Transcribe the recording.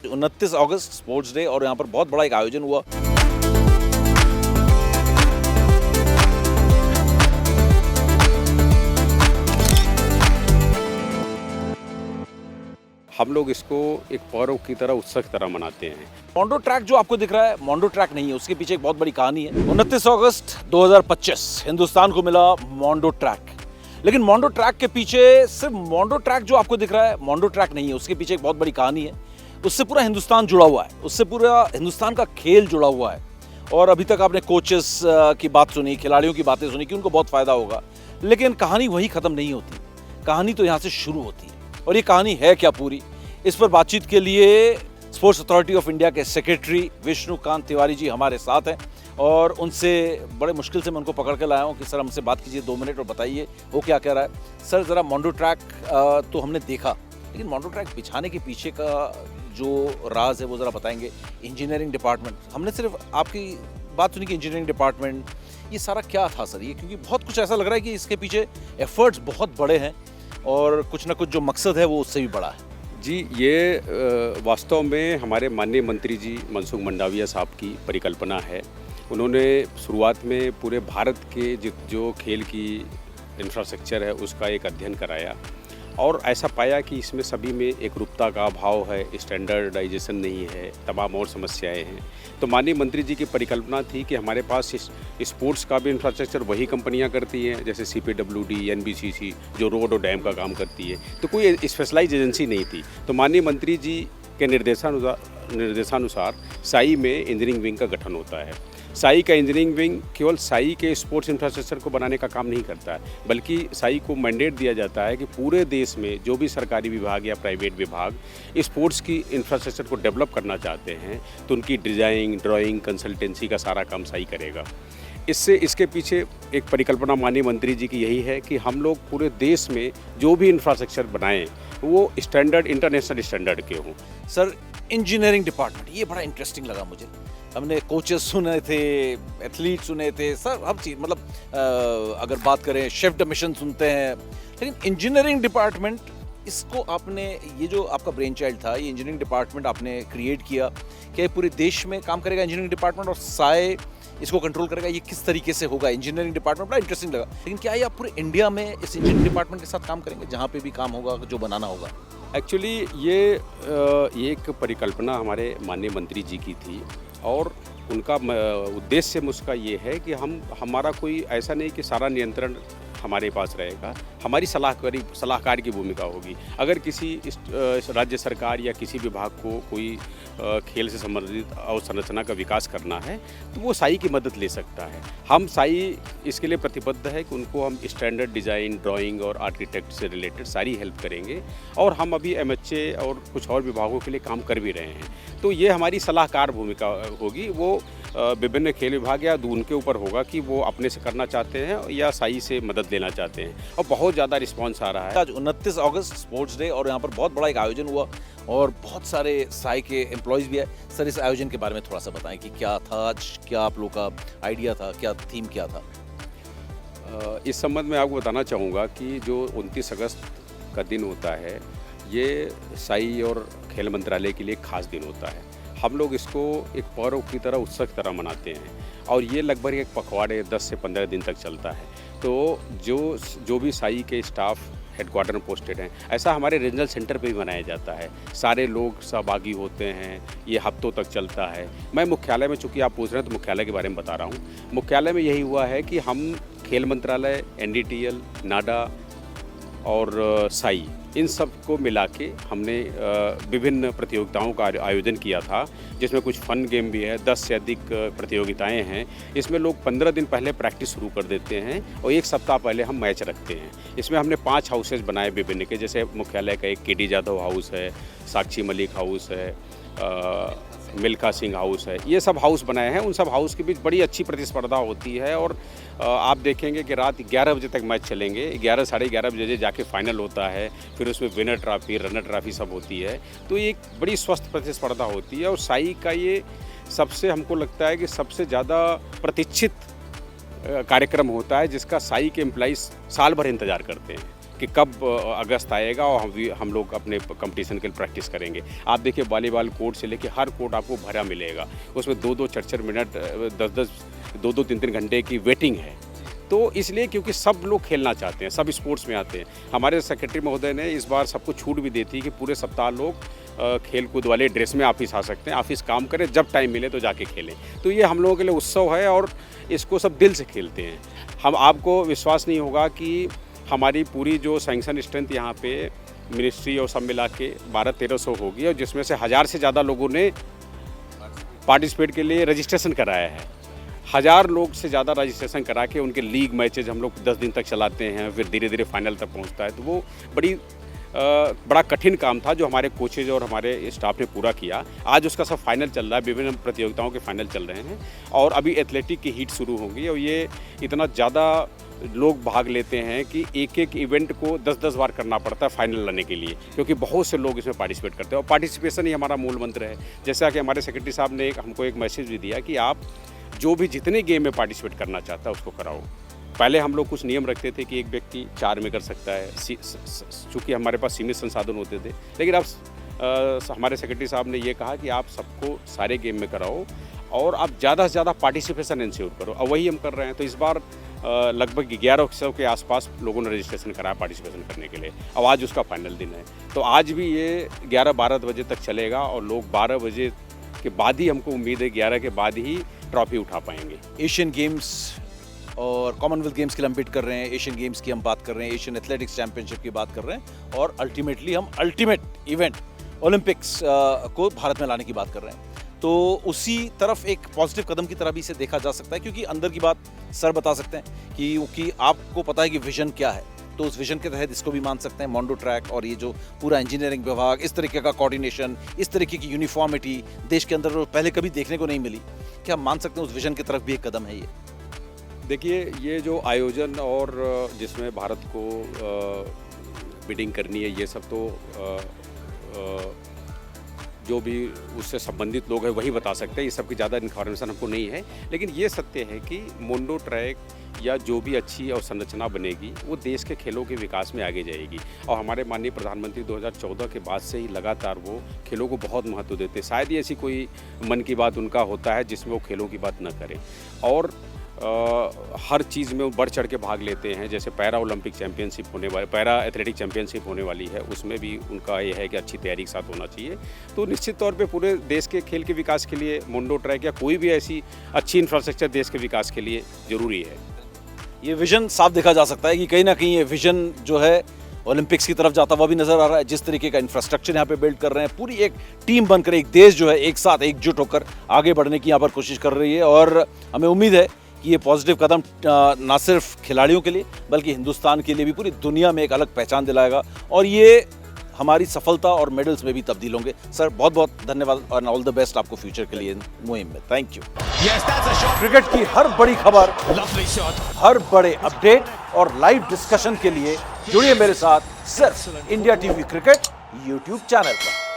29 अगस्त sports day और यहाँ पर बहुत बड़ा एक आयोजन हुआ। हम लोग इसको एक पर्व की तरह, उत्सव की तरह मनाते हैं। मोंडो ट्रैक जो आपको दिख रहा है, मोंडो ट्रैक नहीं है, उसके पीछे एक बहुत बड़ी कहानी है। 29 अगस्त 2025 हिंदुस्तान को मिला मोंडो ट्रैक। लेकिन मोंडो ट्रैक के पीछे, सिर्फ मोंडो ट्रैक जो आपको दिख रहा है, मोंडो ट्रैक नहीं है, उसके पीछे एक बहुत बड़ी कहानी है। उससे पूरा हिंदुस्तान जुड़ा हुआ है, उससे पूरा हिंदुस्तान का खेल जुड़ा हुआ है। और अभी तक आपने कोचेस की बात सुनी, खिलाड़ियों की बातें सुनी कि उनको बहुत फायदा होगा, लेकिन कहानी वहीं खत्म नहीं होती। कहानी तो यहाँ से शुरू होती है। और ये कहानी है क्या पूरी, इस पर बातचीत के लिए स्पोर्ट्स अथॉरिटी ऑफ इंडिया के सेक्रेटरी विष्णुकांत तिवारी जी हमारे साथ हैं। और उनसे बड़े मुश्किल से मैं उनको पकड़ के लाया हूँ कि सर हमसे बात कीजिए 2 मिनट और बताइए वो क्या कह रहा है। सर ज़रा मोंडो ट्रैक तो हमने देखा, लेकिन मोंडो ट्रैक बिछाने के पीछे का जो राज है वो ज़रा बताएंगे। इंजीनियरिंग डिपार्टमेंट, हमने सिर्फ आपकी बात सुनी कि इंजीनियरिंग डिपार्टमेंट, ये सारा क्या था सर? ये क्योंकि बहुत कुछ ऐसा लग रहा है कि इसके पीछे एफर्ट्स बहुत बड़े हैं और कुछ ना कुछ जो मकसद है वो उससे भी बड़ा है। जी, ये वास्तव में हमारे माननीय मंत्री जी मनसुख मंडाविया साहब की परिकल्पना है। उन्होंने शुरुआत में पूरे भारत के जो खेल की इंफ्रास्ट्रक्चर है उसका एक अध्ययन कराया और ऐसा पाया कि इसमें सभी में एकरूपता का अभाव है, स्टैंडर्डाइजेशन नहीं है, तमाम और समस्याएं हैं। तो माननीय मंत्री जी की परिकल्पना थी कि हमारे पास स्पोर्ट्स का भी इंफ्रास्ट्रक्चर वही कंपनियां करती हैं, जैसे CPWD, NBCC जो रोड और डैम का काम करती है, तो कोई स्पेशलाइज एजेंसी नहीं थी। तो माननीय मंत्री जी के निर्देशानुसार साई में इंजीनियरिंग विंग का गठन होता है। साई का इंजीनियरिंग विंग केवल साई के स्पोर्ट्स इंफ्रास्ट्रक्चर को बनाने का काम नहीं करता है, बल्कि साई को मैंडेट दिया जाता है कि पूरे देश में जो भी सरकारी विभाग या प्राइवेट विभाग स्पोर्ट्स की इंफ्रास्ट्रक्चर को डेवलप करना चाहते हैं तो उनकी डिज़ाइन, ड्राइंग, कंसल्टेंसी का सारा काम साई करेगा। इसके पीछे एक परिकल्पना माननीय मंत्री जी की यही है कि हम लोग पूरे देश में जो भी इंफ्रास्ट्रक्चर बनाएं वो स्टैंडर्ड, इंटरनेशनल स्टैंडर्ड के हों। सर, इंजीनियरिंग डिपार्टमेंट, ये बड़ा इंटरेस्टिंग लगा मुझे। हमने कोचेस सुने थे, एथलीट सुने थे, सर हर चीज़, मतलब अगर बात करें शेफ द मिशन सुनते हैं, लेकिन इंजीनियरिंग डिपार्टमेंट, इसको आपने, ये जो आपका ब्रेन चाइल्ड था, ये इंजीनियरिंग डिपार्टमेंट आपने क्रिएट किया, क्या ये पूरे देश में काम करेगा इंजीनियरिंग डिपार्टमेंट और साए इसको कंट्रोल करेगा? ये किस तरीके से होगा? इंजीनियरिंग डिपार्टमेंट बड़ा इंटरेस्टिंग लगा, लेकिन क्या ये आप पूरे इंडिया में इस इंजीनियरिंग डिपार्टमेंट के साथ काम करेंगे जहाँ पे भी काम होगा, जो बनाना होगा? एक्चुअली ये एक परिकल्पना हमारे माननीय मंत्री जी की थी और उनका उद्देश्य उसका ये है कि हमारा कोई ऐसा नहीं कि सारा नियंत्रण हमारे पास रहेगा, हमारी सलाहकार की भूमिका होगी। अगर किसी राज्य सरकार या किसी विभाग को कोई खेल से संबंधित अवसंरचना का विकास करना है तो वो साई की मदद ले सकता है। हम साई इसके लिए प्रतिबद्ध है कि उनको हम स्टैंडर्ड डिज़ाइन, ड्राइंग और आर्किटेक्ट से रिलेटेड सारी हेल्प करेंगे और हम अभी MHA और कुछ और विभागों के लिए काम कर भी रहे हैं। तो ये हमारी सलाहकार भूमिका होगी। वो विभिन्न खेल विभाग या उनके ऊपर होगा कि वो अपने से करना चाहते हैं या साई से मदद लेना चाहते हैं, और बहुत ज़्यादा रिस्पांस आ रहा है। आज 29 अगस्त स्पोर्ट्स डे और यहाँ पर बहुत बड़ा एक आयोजन हुआ और बहुत सारे साई के एम्प्लॉयज़ भी आए। सर, इस आयोजन के बारे में थोड़ा सा बताएं कि क्या था आज, क्या आप लोग का आइडिया था, क्या थीम क्या था? इस संबंध में आपको बताना चाहूँगा कि जो 29 अगस्त का दिन होता है, ये साई और खेल मंत्रालय के लिए खास दिन होता है। हम लोग इसको एक पर्व की तरह, उत्सव की तरह मनाते हैं और ये लगभग एक पखवाड़े 10 से 15 दिन तक चलता है। तो जो भी साई के स्टाफ हेडक्वार्टर में पोस्टेड हैं, ऐसा हमारे रीजनल सेंटर पे भी मनाया जाता है। सारे लोग सहभागी होते हैं, ये हफ्तों तक चलता है। मैं मुख्यालय में, चूँकि आप पूछ रहे हैं तो मुख्यालय के बारे में बता रहा हूँ। मुख्यालय में यही हुआ है कि हम खेल मंत्रालय, NDTL, नाडा और साई, इन सब को मिला के हमने विभिन्न प्रतियोगिताओं का आयोजन किया था, जिसमें कुछ फन गेम भी है। 10 से अधिक प्रतियोगिताएं हैं। इसमें लोग 15 दिन पहले प्रैक्टिस शुरू कर देते हैं और 1 सप्ताह पहले हम मैच रखते हैं। इसमें हमने 5 हाउसेज बनाए विभिन्न के, जैसे मुख्यालय का एक KD जाधव हाउस है, साक्षी मलिक हाउस है, मिल्खा सिंह हाउस है। ये सब हाउस बनाए हैं। उन सब हाउस के बीच बड़ी अच्छी प्रतिस्पर्धा होती है और आप देखेंगे कि रात 11 बजे तक मैच चलेंगे। 11 साढ़े 11 बजे जाके फाइनल होता है, फिर उसमें विनर ट्रॉफी, रनर ट्रॉफी सब होती है। तो ये एक बड़ी स्वस्थ प्रतिस्पर्धा होती है और साई का ये सबसे, हमको लगता है कि सबसे ज़्यादा प्रतीक्षित कार्यक्रम होता है, जिसका साई के एम्प्लॉइज साल भर इंतज़ार करते हैं कि कब अगस्त आएगा और हम लोग अपने कंपटीशन के लिए प्रैक्टिस करेंगे। आप देखिए वॉलीबॉल कोर्ट से लेके हर कोर्ट आपको भरा मिलेगा, उसमें 2-2 4-4 मिनट 10-10 2-2 3-3 घंटे की वेटिंग है। तो इसलिए क्योंकि सब लोग खेलना चाहते हैं, सब स्पोर्ट्स में आते हैं। हमारे सेक्रेटरी महोदय ने इस बार सबको छूट भी दी थी कि पूरे सप्ताह लोग खेल कूद वाले ड्रेस में ऑफिस आ सकते हैं, ऑफिस काम करें, जब टाइम मिले तो जाके खेलें। तो ये हम लोगों के लिए उत्सव है और इसको सब दिल से खेलते हैं। हम आपको विश्वास नहीं होगा कि हमारी पूरी जो सैंक्शन स्ट्रेंथ यहाँ पे मिनिस्ट्री और सब मिला के 1200-1300 होगी और जिसमें से 1000 से ज़्यादा लोगों ने पार्टिसिपेट के लिए रजिस्ट्रेशन कराया है। 1000 लोग से ज़्यादा रजिस्ट्रेशन करा के उनके लीग मैचेज हम लोग 10 दिन तक चलाते हैं, फिर धीरे धीरे फाइनल तक पहुंचता है। तो वो बड़ा कठिन काम था जो हमारे कोचेज और हमारे स्टाफ ने पूरा किया। आज उसका सब फाइनल चल रहा है, विभिन्न प्रतियोगिताओं के फाइनल चल रहे हैं और अभी एथलेटिक की हीट शुरू होंगी और ये इतना ज़्यादा लोग भाग लेते हैं कि एक इवेंट को 10-10 बार करना पड़ता है फाइनल लाने के लिए, क्योंकि बहुत से लोग इसमें पार्टिसिपेट करते हैं और पार्टिसिपेशन ही हमारा मूल मंत्र है। जैसा कि हमारे सेक्रेटरी साहब ने हमको एक मैसेज भी दिया कि आप जो भी जितने गेम में पार्टिसिपेट करना चाहता है उसको कराओ। पहले हम लोग कुछ नियम रखते थे कि एक व्यक्ति 4 में कर सकता है, चूँकि हमारे पास सीमित संसाधन होते थे, लेकिन अब हमारे सेक्रेटरी साहब ने ये कहा कि आप सबको सारे गेम में कराओ और आप ज़्यादा से ज़्यादा पार्टिसिपेशन इंश्योर करो और वही हम कर रहे हैं। तो इस बार लगभग 1100 के आसपास लोगों ने रजिस्ट्रेशन कराया पार्टिसिपेशन करने के लिए। अब आज उसका फाइनल दिन है, तो आज भी ये 11-12 बजे तक चलेगा और लोग 12 बजे के बाद ही, हमको उम्मीद है 11 के बाद ही ट्रॉफी उठा पाएंगे। एशियन गेम्स और कॉमनवेल्थ गेम्स की हम बिट कर रहे हैं, एशियन गेम्स की हम बात कर रहे हैं, एशियन एथलेटिक्स चैंपियनशिप की बात कर रहे हैं और अल्टीमेटली हम अल्टीमेट इवेंट ओलंपिक्स को भारत में लाने की बात कर रहे हैं। तो उसी तरफ एक पॉजिटिव कदम की तरह भी इसे देखा जा सकता है, क्योंकि अंदर की बात सर बता सकते हैं क्योंकि आपको पता है कि विजन क्या है, तो उस विजन के तहत इसको भी मान सकते हैं। मोंडो ट्रैक और ये जो पूरा इंजीनियरिंग विभाग, इस तरीके का कोऑर्डिनेशन, इस तरीके की यूनिफॉर्मिटी देश के अंदर पहले कभी देखने को नहीं मिली। क्या हम मान सकते हैं उस विजन की तरफ भी एक कदम है ये? देखिए, ये जो आयोजन और जिसमें भारत को बिडिंग करनी है, ये सब तो जो भी उससे संबंधित लोग हैं वही बता सकते हैं, ये सब की ज़्यादा इन्फॉर्मेशन हमको नहीं है। लेकिन ये सत्य है कि मोंडो ट्रैक या जो भी अच्छी और संरचना बनेगी वो देश के खेलों के विकास में आगे जाएगी। और हमारे माननीय प्रधानमंत्री 2014 के बाद से ही लगातार वो खेलों को बहुत महत्व देते हैं। शायद ही ऐसी कोई मन की बात उनका होता है जिसमें वो खेलों की बात न करें और हर चीज़ में वो बढ़ चढ़ के भाग लेते हैं। जैसे पैरा ओलंपिक चैंपियनशिप होने वाली, पैरा एथलेटिक चैंपियनशिप होने वाली है, उसमें भी उनका ये है कि अच्छी तैयारी के साथ होना चाहिए। तो निश्चित तौर पे पूरे देश के खेल के विकास के लिए मोंडो ट्रैक या कोई भी ऐसी अच्छी इंफ्रास्ट्रक्चर देश के विकास के लिए ज़रूरी है। ये विजन साफ देखा जा सकता है कि कहीं ना कहीं ये विजन जो है ओलंपिक्स की तरफ जाता हुआ भी नजर आ रहा है। जिस तरीके का इंफ्रास्ट्रक्चर यहाँ पे बिल्ड कर रहे हैं, पूरी एक टीम बनकर, एक देश जो है एक साथ एकजुट होकर आगे बढ़ने की यहाँ पर कोशिश कर रही है और हमें उम्मीद है कि ये पॉजिटिव कदम ना सिर्फ खिलाड़ियों के लिए बल्कि हिंदुस्तान के लिए भी पूरी दुनिया में एक अलग पहचान दिलाएगा और ये हमारी सफलता और मेडल्स में भी तब्दील होंगे। सर, बहुत बहुत धन्यवाद और ऑल द बेस्ट आपको फ्यूचर के लिए मुहिम में। Thank you. क्रिकेट की हर बड़ी खबर, हर बड़े अपडेट और लाइव डिस्कशन के लिए जुड़िए मेरे साथ सिर्फ India TV cricket YouTube channel पर।